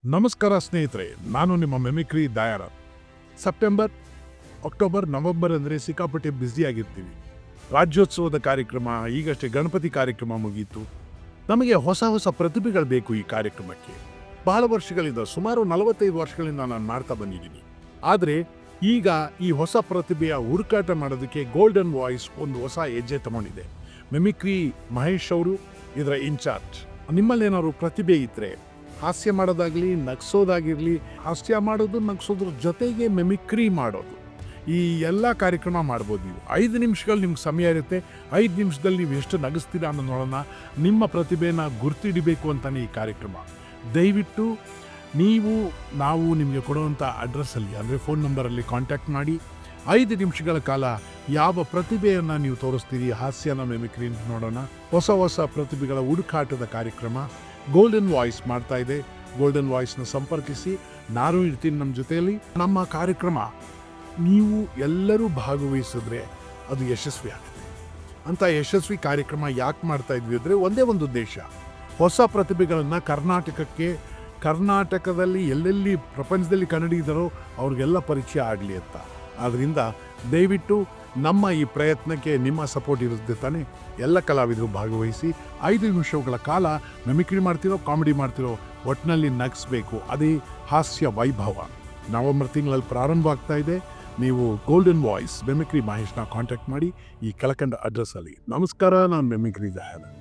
ನಮಸ್ಕಾರ ಸ್ನೇಹಿತರೆ, ನಾನು ನಿಮ್ಮ ಮೆಮಿಕ್ರಿ ದಯಾರ. ಸೆಪ್ಟೆಂಬರ್, ಅಕ್ಟೋಬರ್, ನವೆಂಬರ್ ಅಂದರೆ ಸಿಕ್ಕಾಪಟ್ಟೆ ಬ್ಯುಸಿಯಾಗಿರ್ತೀವಿ. ರಾಜ್ಯೋತ್ಸವದ ಕಾರ್ಯಕ್ರಮ, ಈಗಷ್ಟೇ ಗಣಪತಿ ಕಾರ್ಯಕ್ರಮ ಮುಗೀತು. ನಮಗೆ ಹೊಸ ಹೊಸ ಪ್ರತಿಭೆಗಳು ಬೇಕು ಈ ಕಾರ್ಯಕ್ರಮಕ್ಕೆ. ಬಹಳ ವರ್ಷಗಳಿಂದ, ಸುಮಾರು 45 ವರ್ಷಗಳಿಂದ ನಾನು ಮಾಡ್ತಾ ಬಂದಿದ್ದೀನಿ. ಆದರೆ ಈಗ ಈ ಹೊಸ ಪ್ರತಿಭೆಯ ಹುಡುಕಾಟ ಮಾಡೋದಕ್ಕೆ ಗೋಲ್ಡನ್ ವಾಯ್ಸ್ ಒಂದು ಹೊಸ ಹೆಜ್ಜೆ ತಗೊಂಡಿದೆ. ಮೆಮಿಕ್ರಿ ಮಹೇಶ್ ಅವರು ಇದರ ಇನ್ಚಾರ್ಜ್. ನಿಮ್ಮಲ್ಲೇನಾದ್ರು ಪ್ರತಿಭೆ ಇದ್ದರೆ, ಹಾಸ್ಯ ಮಾಡೋದಾಗಲಿ, ನಗಿಸೋದಾಗಿರಲಿ, ಹಾಸ್ಯ ಮಾಡೋದು, ನಗಿಸೋದ್ರ ಜೊತೆಗೆ ಮೆಮಿಕ್ರಿ ಮಾಡೋದು, ಈ ಎಲ್ಲ ಕಾರ್ಯಕ್ರಮ ಮಾಡ್ಬೋದು ನೀವು. 5 ನಿಮಿಷಗಳು ನಿಮ್ಗೆ ಸಮಯ ಇರುತ್ತೆ. 5 ನಿಮಿಷದಲ್ಲಿ ನೀವು ಎಷ್ಟು ನಗಿಸ್ತೀರಾ ಅನ್ನೋ ನೋಡೋಣ. ನಿಮ್ಮ ಪ್ರತಿಭೆನ ಗುರ್ತಿಡಬೇಕು ಅಂತಲೇ ಈ ಕಾರ್ಯಕ್ರಮ. ದಯವಿಟ್ಟು ನಾವು ನಿಮಗೆ ಕೊಡುವಂಥ ಅಡ್ರೆಸ್ಸಲ್ಲಿ, ಅಂದರೆ ಫೋನ್ ನಂಬರಲ್ಲಿ ಕಾಂಟ್ಯಾಕ್ಟ್ ಮಾಡಿ 5 ನಿಮಿಷಗಳ ಕಾಲ ಯಾವ ಪ್ರತಿಭೆಯನ್ನು ನೀವು ತೋರಿಸ್ತೀರಿ, ಹಾಸ್ಯನ, ಮೆಮಿಕ್ರಿ ನೋಡೋಣ. ಹೊಸ ಹೊಸ ಪ್ರತಿಭೆಗಳ ಹುಡುಕಾಟದ ಕಾರ್ಯಕ್ರಮ ಗೋಲ್ಡನ್ ವಾಯ್ಸ್ ಮಾಡ್ತಾ ಇದೆ. ಗೋಲ್ಡನ್ ವಾಯ್ಸ್ನ ಸಂಪರ್ಕಿಸಿ, ನಾನು ಇರ್ತೀನಿ ನಮ್ಮ ಜೊತೆಯಲ್ಲಿ. ನಮ್ಮ ಕಾರ್ಯಕ್ರಮ ನೀವು ಎಲ್ಲರೂ ಭಾಗವಹಿಸಿದ್ರೆ ಅದು ಯಶಸ್ವಿ ಆಗುತ್ತೆ. ಅಂಥ ಯಶಸ್ವಿ ಕಾರ್ಯಕ್ರಮ ಯಾಕೆ ಮಾಡ್ತಾ ಇದ್ವಿ ಅಂದರೆ, ಒಂದೇ ಒಂದು ಉದ್ದೇಶ, ಹೊಸ ಪ್ರತಿಭೆಗಳನ್ನು ಕರ್ನಾಟಕದಲ್ಲಿ ಎಲ್ಲೆಲ್ಲಿ ಪ್ರಪಂಚದಲ್ಲಿ ಕನ್ನಡಿಗರೋ ಅವ್ರಿಗೆಲ್ಲ ಪರಿಚಯ ಆಗಲಿ ಅಂತ. ಆದ್ದರಿಂದ ದಯವಿಟ್ಟು ನಮ್ಮ ಈ ಪ್ರಯತ್ನಕ್ಕೆ ನಿಮ್ಮ ಸಪೋರ್ಟ್ ಇರುತ್ತೆ ತಾನೇ. ಎಲ್ಲ ಕಲಾವಿದರು ಭಾಗವಹಿಸಿ 5 ನಿಮಿಷಗಳ ಕಾಲ ಮೆಮಿಕ್ರಿ ಮಾಡ್ತಿರೋ, ಕಾಮಿಡಿ ಮಾಡ್ತಿರೋ, ಒಟ್ಟಿನಲ್ಲಿ ನಗಿಸ್ಬೇಕು. ಅದೇ ಹಾಸ್ಯ ವೈಭವ. ನವೆಂಬರ್ ತಿಂಗಳಲ್ಲಿ ಪ್ರಾರಂಭ ಆಗ್ತಾ ಇದೆ. ನೀವು ಗೋಲ್ಡನ್ ವಾಯ್ಸ್ ಮೆಮಿಕ್ರಿ ಮಹೇಶ್ನ ಕಾಂಟ್ಯಾಕ್ಟ್ ಮಾಡಿ ಈ ಕೆಳಕಂಡ ಅಡ್ರೆಸ್ಸಲ್ಲಿ. ನಮಸ್ಕಾರ, ನಾನು ಮೆಮಿಕ್ರಿ ದಯಾನಂದ್.